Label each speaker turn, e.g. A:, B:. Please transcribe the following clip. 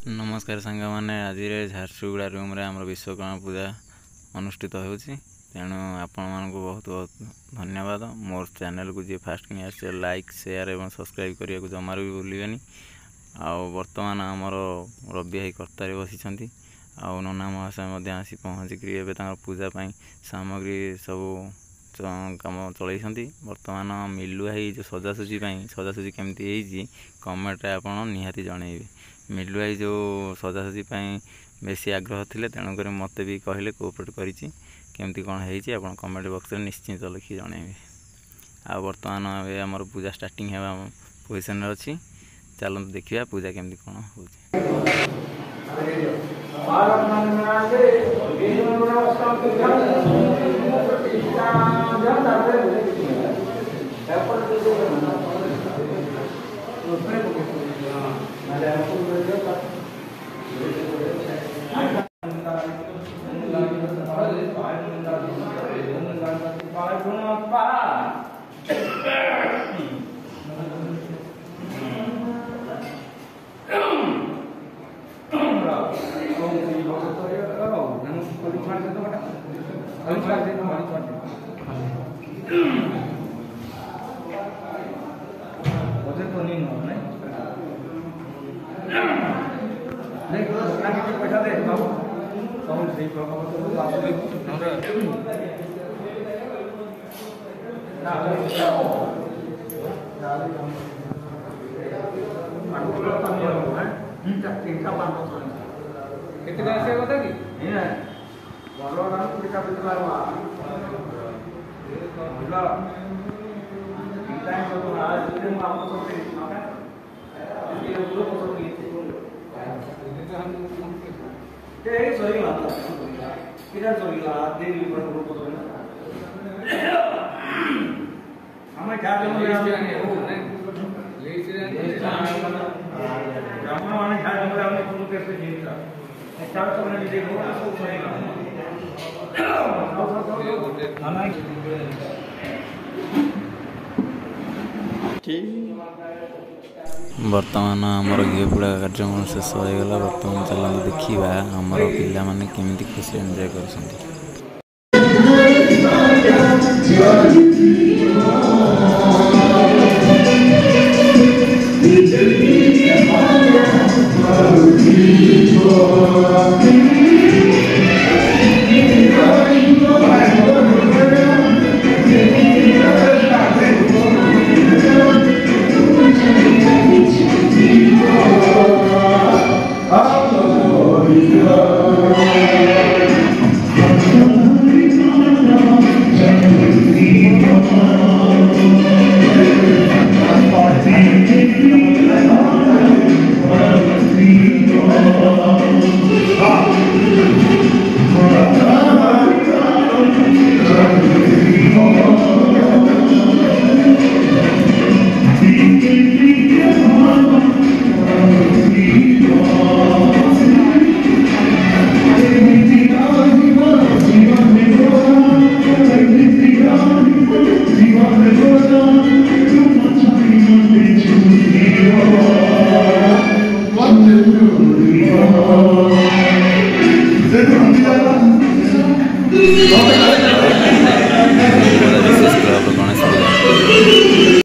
A: नमस्कार सांग मैंने आज झारसुगुड़ा रूम रे आमर विश्वकर्मा पूजा अनुष्ठित होती तेणु आपण मानक बहुत बहुत धन्यवाद। मोर चैनल को जी फास्ट कि आस लाइक शेयर और सब्सक्राइब करने को जमार भी भूलिबेनी। बर्तमान आमर रवि भाई कर्तारे बसी आउ नना महाशय आसी पहुँचिक पूजापाई सामग्री सब काम चलती। बर्तमान मिलू भाई जो सजासुजी केमती कमेंट आप निहाती जनइबे। मिलू भाई जो सजासजी बेसी आग्रह थे तेणुक मत भी कहले कोऑपरेट करमती कौन हो कमेंट बॉक्स में निश्चिंत लिखि जनइबे। आ बर्तमान आमर पूजा स्टार्टिंग है पोजिशन अच्छी चलते देखा पूजा केमती कौन हो। पैसा दे बाबू कितने ऐसे होता कि बर्तमान आमर घी पोड़ा कार्यक्रम शेष हो गला। बर्तमान चलते देखा आमर पिला माने केमिति खुशी एंजॉय कर।